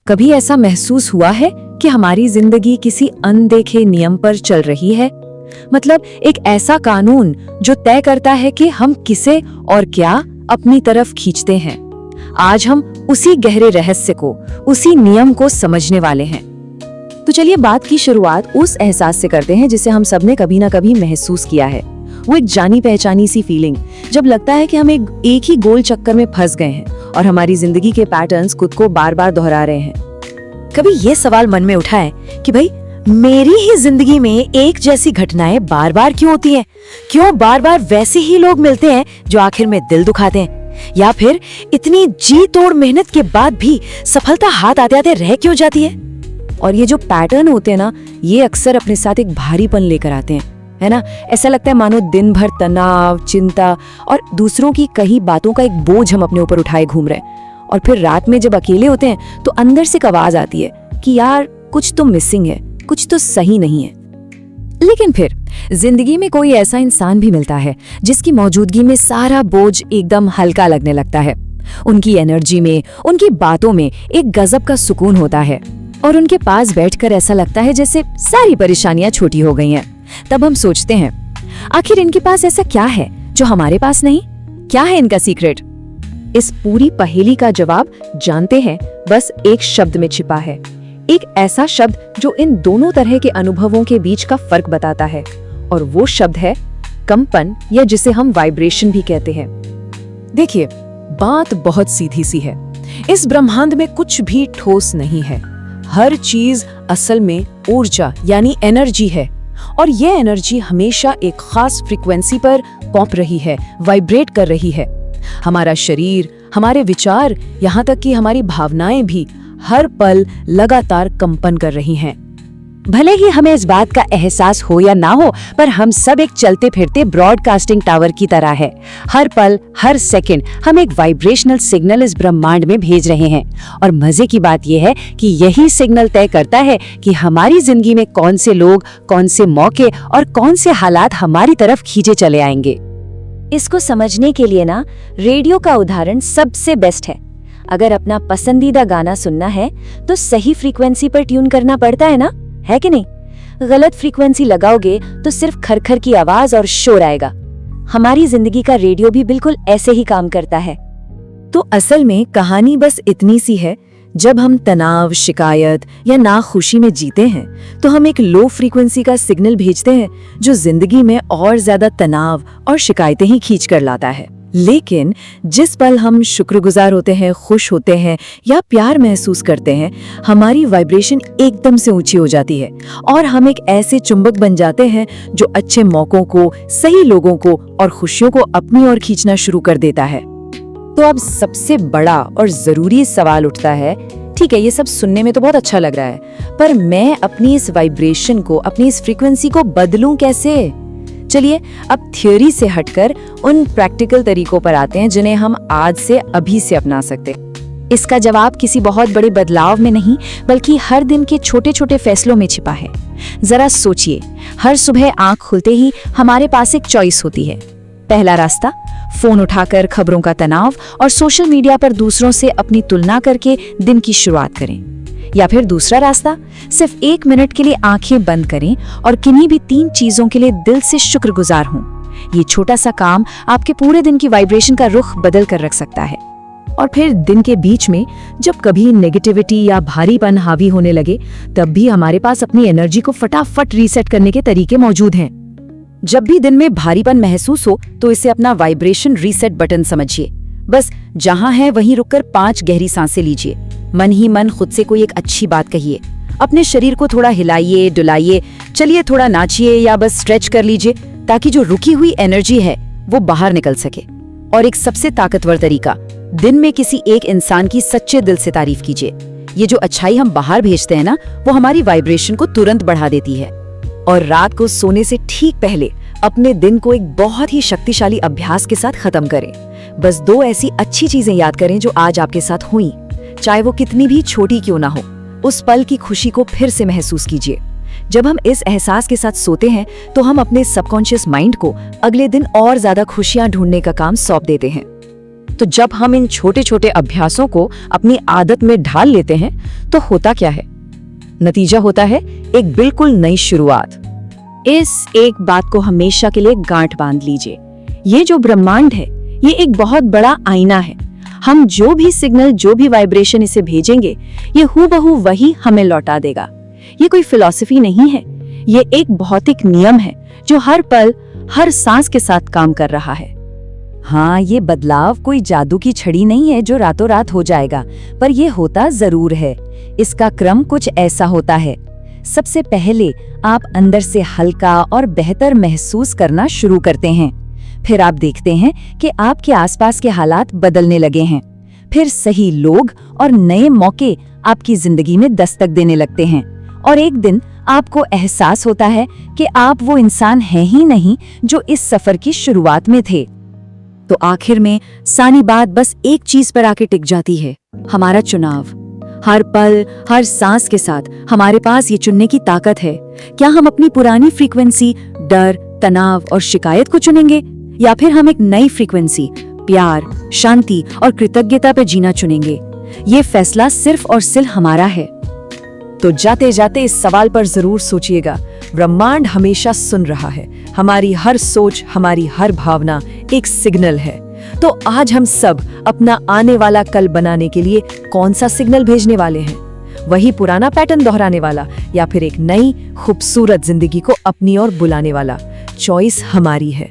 कभी ऐसा महसूस हुआ है कि हमारी जिंदगी किसी अनदेखे नियम पर चल रही है? मतलब एक ऐसा कानून जो तय करता है कि हम किसे और क्या अपनी तरफ खींचते हैं। आज हम उसी गहरे रहस्य को, उसी नियम को समझने वाले हैं। तो चलिए बात की शुरुआत उस एहसास से करते हैं जिसे हम सबने कभी ना कभी महसूस किया है। वो एक जानी पहचानी सी फीलिंग, जब लगता है कि हम एक ही गोल चक्कर में फंस गए हैं और हमारी जिंदगी के पैटर्न्स खुद को बार बार दोहरा रहे हैं। कभी ये सवाल मन में उठा है कि भाई मेरी ही जिंदगी में एक जैसी घटनाएं बार बार क्यों होती हैं? क्यों बार बार वैसे ही लोग मिलते हैं जो आखिर में दिल दुखाते हैं? या फिर इतनी जी तोड़ मेहनत के बाद भी सफलता हाथ आते आते रह क्यों जाती है? और ये जो पैटर्न होते हैं ना, ये अक्सर अपने साथ एक भारीपन लेकर आते हैं, है ना? ऐसा लगता है मानो दिन भर तनाव, चिंता और दूसरों की कही बातों का एक बोझ हम अपने ऊपर उठाए घूम रहे हैं। और फिर रात में जब अकेले होते हैं तो अंदर से एक आवाज आती है कि यार कुछ तो मिसिंग है, कुछ तो सही नहीं है। लेकिन फिर जिंदगी में कोई ऐसा इंसान भी मिलता है जिसकी मौजूदगी में सारा बोझ एकदम हल्का लगने लगता है। उनकी एनर्जी में, उनकी बातों में एक गजब का सुकून होता है और उनके पास बैठकर ऐसा लगता है जैसे सारी परेशानियां छोटी हो गई हैं। तब हम सोचते हैं आखिर इनके पास ऐसा क्या है जो हमारे पास नहीं? क्या है इनका सीक्रेट? इस पूरी पहेली का जवाब जानते हैं बस एक शब्द में छिपा है। एक ऐसा शब्द जो इन दोनों तरह के अनुभवों के बीच का फर्क बताता है, और वो शब्द है कंपन, या जिसे हम वाइब्रेशन भी कहते हैं। देखिए, बात बहुत सीधी सी है। इस ब्रह्मांड में कुछ भी ठोस नहीं है। हर चीज असल में ऊर्जा यानी एनर्जी है, और ये एनर्जी हमेशा एक खास फ्रीक्वेंसी पर पॉप रही है, वाइब्रेट कर रही है। हमारा शरीर, हमारे विचार, यहाँ तक कि हमारी भावनाएं भी हर पल लगातार कंपन कर रही हैं। भले ही हमें इस बात का एहसास हो या ना हो, पर हम सब एक चलते फिरते ब्रॉडकास्टिंग टावर की तरह है। हर पल, हर सेकंड हम एक वाइब्रेशनल सिग्नल इस ब्रह्मांड में भेज रहे हैं। और मजे की बात यह है कि यही सिग्नल तय करता है कि हमारी जिंदगी में कौन से लोग, कौन से मौके और कौन से हालात हमारी तरफ खींचे चले आएंगे। इसको समझने के लिए ना, रेडियो का उदाहरण सबसे बेस्ट है। अगर अपना पसंदीदा गाना सुनना है तो सही फ्रीक्वेंसी पर ट्यून करना पड़ता है ना, है कि नहीं? गलत फ्रीक्वेंसी लगाओगे तो सिर्फ खरखर की आवाज और शोर आएगा। हमारी जिंदगी का रेडियो भी बिल्कुल ऐसे ही काम करता है। तो असल में कहानी बस इतनी सी है, जब हम तनाव, शिकायत या नाखुशी में जीते हैं तो हम एक लो फ्रीक्वेंसी का सिग्नल भेजते हैं जो जिंदगी में और ज्यादा तनाव और शिकायतें ही खींच कर लाता है। लेकिन जिस पल हम शुक्रगुजार होते हैं, खुश होते हैं या प्यार महसूस करते हैं, हमारी वाइब्रेशन एकदम से ऊंची हो जाती है और हम एक ऐसे चुंबक बन जाते हैं जो अच्छे मौकों को, सही लोगों को और खुशियों को अपनी ओर खींचना शुरू कर देता है। तो अब सबसे बड़ा और जरूरी सवाल उठता है, ठीक है ये सब सुनने में तो बहुत अच्छा लग रहा है, पर मैं अपनी इस वाइब्रेशन को, अपनी इस फ्रीक्वेंसी को बदलूं कैसे? चलिए अब थ्योरी से हटकर उन प्रैक्टिकल तरीकों पर आते हैं जिन्हें हम आज से अभी से अपना सकते हैं। इसका जवाब किसी बहुत बड़े बदलाव में नहीं, बल्कि हर दिन के छोटे छोटे फैसलों में छिपा है। जरा सोचिए, हर सुबह आंख खुलते ही हमारे पास एक चॉइस होती है। पहला रास्ता, फोन उठाकर खबरों का तनाव और सोशल मीडिया पर दूसरों से अपनी तुलना करके दिन की शुरुआत करें। या फिर दूसरा रास्ता, सिर्फ 1 मिनट के लिए आंखें बंद करें और किन्हीं भी 3 चीजों के लिए दिल से शुक्रगुजार हों। ये छोटा सा काम आपके पूरे दिन की वाइब्रेशन का रुख बदल कर रख सकता है। और फिर दिन के बीच में जब कभी नेगेटिविटी या भारीपन हावी होने लगे, तब भी हमारे पास अपनी एनर्जी को फटाफट रीसेट करने के तरीके मौजूद हैं। जब भी दिन में भारीपन महसूस हो तो इसे अपना वाइब्रेशन रीसेट बटन समझिए। बस जहां है वहीं रुककर 5 गहरी सांसें लीजिए। मन ही मन खुद से कोई एक अच्छी बात कहिए। अपने शरीर को थोड़ा हिलाइए, डुलाइए, चलिए थोड़ा नाचिए या बस स्ट्रेच कर लीजिए, ताकि जो रुकी हुई एनर्जी है वो बाहर निकल सके। और एक सबसे ताकतवर तरीका, दिन में किसी एक इंसान की सच्चे दिल से तारीफ कीजिए। ये जो अच्छाई हम बाहर भेजते हैं ना, वो हमारी वाइब्रेशन को तुरंत बढ़ा देती है। और रात को सोने से ठीक पहले अपने दिन को एक बहुत ही शक्तिशाली अभ्यास के साथ खत्म करें। बस 2 ऐसी अच्छी चीजें याद करें जो आज आपके साथ हुई, चाहे वो कितनी भी छोटी क्यों ना हो। उस पल की खुशी को फिर से महसूस कीजिए। जब हम इस एहसास के साथ सोते हैं तो हम अपने सबकॉन्शियस माइंड को अगले दिन और ज्यादा खुशियां ढूंढने का काम सौंप देते हैं। तो जब हम इन छोटे छोटे अभ्यासों को अपनी आदत में ढाल लेते हैं तो होता क्या है? नतीजा होता है एक बिल्कुल नई शुरुआत। इस एक बात को हमेशा के लिए गांठ बांध लीजिए, ये जो ब्रह्मांड है ये एक बहुत बड़ा आईना है। हम जो भी सिग्नल, जो भी वाइब्रेशन इसे भेजेंगे, ये हूबहू वही हमें लौटा देगा। ये कोई फिलॉसफी नहीं है, ये एक भौतिक नियम है जो हर पल, हर सांस के साथ काम कर रहा है। हाँ, ये बदलाव कोई जादू की छड़ी नहीं है जो रातों रात हो जाएगा, पर ये होता जरूर है। इसका क्रम कुछ ऐसा होता है। सबसे पहले आप अंदर से हल्का और बेहतर महसूस करना शुरू करते हैं। फिर आप देखते हैं कि आपके आसपास के हालात बदलने लगे हैं। फिर सही लोग और नए मौके आपकी जिंदगी में दस्तक देने लगते हैं। और एक दिन आपको एहसास होता है कि आप वो इंसान हैं ही नहीं जो इस सफर की शुरुआत में थे। तो आखिर में सारी बात बस एक चीज पर आके टिक जाती है, हमारा चुनाव। हर पल, हर सांस के साथ हमारे पास ये चुनने की ताकत है। क्या हम अपनी पुरानी फ्रीक्वेंसी, डर, तनाव और शिकायत को चुनेंगे, या फिर हम एक नई फ्रीक्वेंसी, प्यार, शांति और कृतज्ञता पे जीना चुनेंगे? ये फैसला सिर्फ और सिर्फ हमारा है। तो जाते जाते इस सवाल पर जरूर सोचिएगा, ब्रह्मांड हमेशा सुन रहा है। हमारी हर सोच, हमारी हर भावना एक सिग्नल है। तो आज हम सब अपना आने वाला कल बनाने के लिए कौन सा सिग्नल भेजने वाले हैं? वही पुराना पैटर्न दोहराने वाला, या फिर एक नई खूबसूरत जिंदगी को अपनी ओर बुलाने वाला? चॉइस हमारी है।